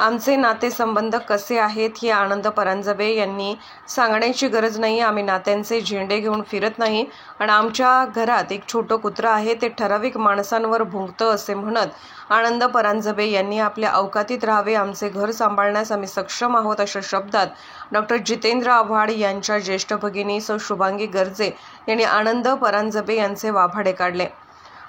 आमचे नातेसंबंध कसे आहेत हे आनंद परांजपे यांनी सांगण्याची गरज नाही. आम्ही नात्यांचे झेंडे घेऊन फिरत नाही आणि आमच्या घरात एक छोटं कुत्रं आहे, ते ठराविक माणसांवर भुंकतं असे म्हणत आनंद परांजपे यांनी आपल्या अवकातीत राहावे. आमचे घर सांभाळण्यास आम्ही सक्षम आहोत अशा शब्दात डॉक्टर जितेंद्र आव्हाड यांच्या ज्येष्ठ भगिनी सौ शुभांगी गर्जे यांनी आनंद परांजपे यांचे वाभाडे काढले.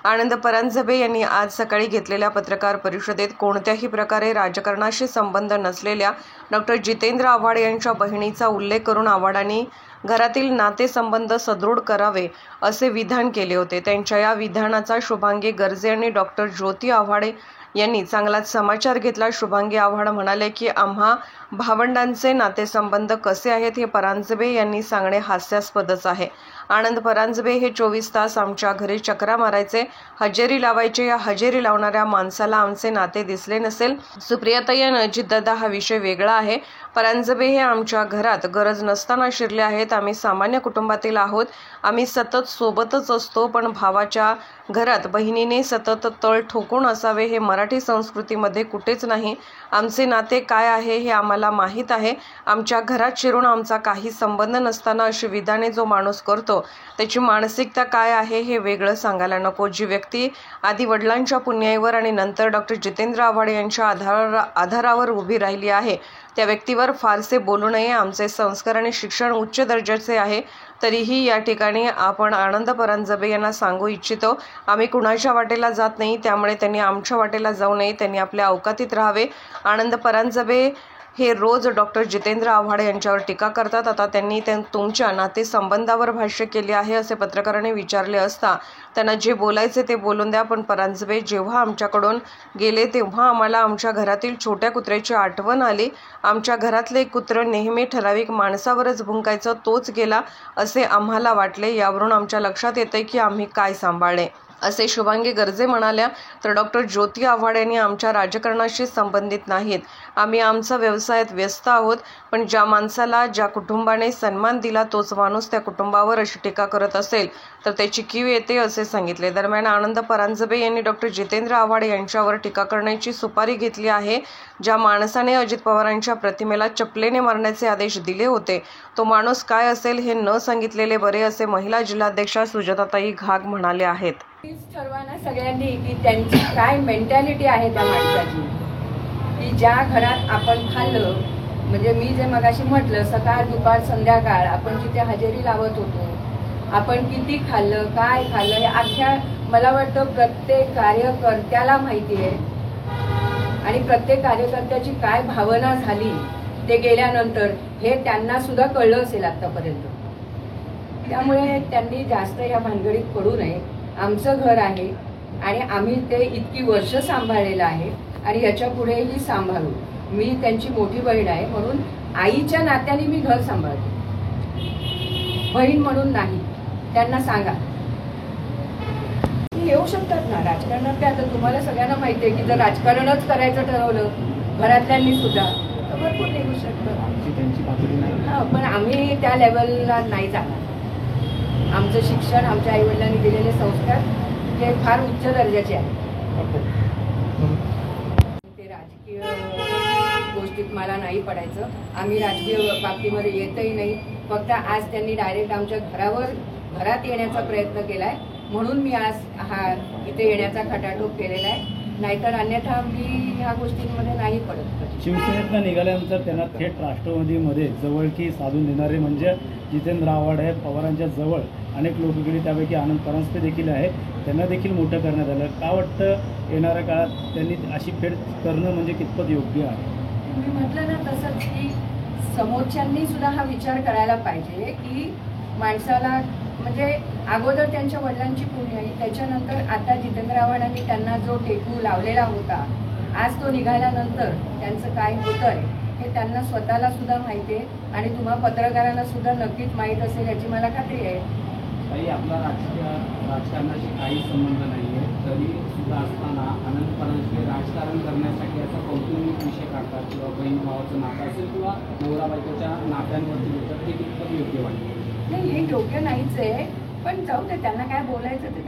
आनंद परांजपे यांनी आज सकाळी घेतलेल्या पत्रकार परिषदेत कोणत्याही प्रकारे राजकारणाशी संबंध नसलेल्या डॉक्टर जितेंद्र आव्हाड यांच्या बहिणीचा उल्लेख करून आव्हाडांनी घरातील नातेसंबंध सदृढ करावे असे विधान केले होते. त्यांच्या या विधानाचा शुभांगी गर्जे आणि डॉक्टर ज्योती आव्हाड यांनी चांगलाच समाचार घेतला. शुभांगी आव्हाड म्हणाले की आम्हा भावंडांचे नातेसंबंध कसे आहेत हे परांजपे यांनी सांगणे हास्यास्पदच आहे. आनंद परांजपे हे 24 तास आमच्या घरी चकरा मारायचे, हजेरी लावायचे. या हजेरी लावणाऱ्या माणसाला आमचे नाते दिसले नसेल. सुप्रियाताई आणि अजितदादा हा विषय वेगळा आहे. परांजपे हे आमच्या घरात गरज नसताना शिरले आहेत. आम्ही सामान्य कुटुंबातील आहोत. आम्ही सतत सोबतच असतो, पण भावाच्या घरात बहिणीने सतत तळ ठोकून असावे हे मराठी संस्कृतीमध्ये कुठेच नाही. आमचे नाते काय आहे हे आम्हाला माहीत आहे. आमच्या घरात शिरून आमचा काही संबंध नसताना अशी विधाने जो माणूस करतो त्याची मानसिकता काय आहे हे वेगळं सांगायला नको. जी व्यक्ती आधी वडिलांच्या पुण्याईवर आणि नंतर डॉक्टर जितेंद्र आव्हाड यांच्या आधारावर उभी राहिली आहे त्या व्यक्तीवर फारसे बोलू नये. आमचे संस्कार आणि शिक्षण उच्च दर्जाचे आहे. तरीही या ठिकाणी आपण आनंद परांजपे यांना सांगू इच्छितो, आम्ही कुणाच्या वाटेला जात नाही, त्यामुळे त्यांनी आमच्या वाटेला जाऊ नये. त्यांनी आपल्या अवकातीत राहावे. आनंद परांजपे हे रोज डॉक्टर जितेंद्र आव्हाड यांच्यावर टीका करतात. आता त्यांनी तुमच्या नातेसंबंधावर भाष्य केले आहे असे पत्रकारांनी विचारले असता त्यांना जे बोलायचे ते बोलून द्या. पण परांजपे, जेव्हा आमच्याकडून गेले तेव्हा आम्हाला आमच्या घरातील छोट्या कुत्र्याची आठवण आली. आमच्या घरातले कुत्रं नेहमी ठराविक माणसावरच भुंकायचं, तोच गेला असे आम्हाला वाटले. यावरून आमच्या लक्षात येते की आम्ही काय सांभाळले असे शुभांगी गर्जे म्हणाल्या. तर डॉक्टर ज्योती आव्हाड यांनी आमच्या राजकारणाशी संबंधित नाहीत. आम्ही आमचा व्यवसायात व्यस्त आहोत. पण ज्या माणसाला ज्या कुटुंबाने सन्मान दिला तोच माणूस त्या कुटुंबावर अशी टीका करत असेल तर त्याची कीव येते असे सांगितले. दरम्यान आनंद परांजपे यांनी डॉक्टर जितेंद्र आव्हाड यांच्यावर टीका करण्याची सुपारी घेतली आहे. ज्या माणसाने अजित पवारांच्या प्रतिमेला चपलेने मारण्याचे आदेश दिले होते तो माणूस काय असेल हे न सांगितलेले बरे असे महिला जिल्हाध्यक्षा सुजाताताई घाग म्हणाले आहेत. ठरवा सगळ्यांनी की त्यांची काय मेंटॅलिटी आहे त्या माणसाची, की ज्या घरात आपण खाल्लं, म्हणजे मी जे मगाशी म्हटलं सकाळ दुपार संध्याकाळ आपण जिथे हजेरी लावत होतो, आपण किती खाल्लं काय खाल्लं हे अख्ख्या मला वाटतं प्रत्येक कार्यकर्त्याला माहिती आहे. आणि प्रत्येक कार्यकर्त्याची काय भावना झाली ते गेल्यानंतर हे त्यांना सुद्धा कळलं असेल आतापर्यंत. त्यामुळे त्यांनी जास्त या भानगडीत पडू नये. आमचं घर आहे आणि आम्ही ते इतकी वर्ष सांभाळलेलं आहे आणि याच्या पुढेही सांभाळू. मी त्यांची मोठी बहीण आहे म्हणून आईच्या नात्याने मी घर सांभाळते, बहीण म्हणून नाही. त्यांना सांगा येऊ शकतात ना राजकारणात. ते आता तुम्हाला सगळ्यांना माहिती आहे की जर राजकारणच करायचं ठरवलं घरातल्यांनी सुद्धा तर भरपूर निघू शकतं. हा, पण आम्ही त्या लेवलला नाही जाणार. आमचं शिक्षण, आमच्या आईवडिलांनी दिलेले संस्कार हे फार उच्च दर्जाचे आहेत. ते राजकीय गोष्टीत मला नाही पडायचं. आम्ही राजकीय बाबतीमध्ये येतही नाही. फक्त आज त्यांनी डायरेक्ट आमच्या घरात येण्याचा प्रयत्न केलाय म्हणून मी आज इथे येण्याचा खटाटोप केलेला आहे. नाहीतर अन्यथा मी ह्या गोष्टींमध्ये नाही पडत. शिवसेनेतनं निघाल्यानंतर त्यांना थेट राष्ट्रवादीमध्ये जवळकी साधून देणारे म्हणजे जितेंद्र आव्हाड आहे. पवारांच्या जवळ अनेक लोक गेली, त्यापैकी आनंद परांजपे देखील आहेत. त्यांना देखील मोठं करण्यात आलं. का वाटतं येणाऱ्या काळात त्यांनी अशी फेड करणं म्हणजे कितपत योग्य आहे? मी म्हटलं ना तसंच की समोरच्यांनी सुद्धा हा विचार करायला पाहिजे की माणसाला म्हणजे अगोदर त्यांच्या वडिलांची पुण्याई, त्याच्यानंतर आता जितेंद्र आव्हाडांनी त्यांना जो टेकू लावलेला होता, आज तो निघाल्यानंतर त्यांचं काय होतंय हे त्यांना स्वतःला सुद्धा माहिती आहे आणि तुम्हा पत्रकारांना सुद्धा नक्कीच माहीत असेल याची मला खात्री आहे. काही आपला राजकारणाशी काही संबंध नाही आहे तरी सुद्धा असताना आनंद परांजपे राजकारण करण्यासाठी असा कौटुंबिक विषय काढतात किंवा बहीण भावाचं नातं असेल किंवा नवरा बायकोच्या नात्यांवरती होतं, ते कितपत योग्य वाटतं? नाही, हे योग्य नाहीच आहे. पण जाऊ दे, त्यांना काय बोलायचं ते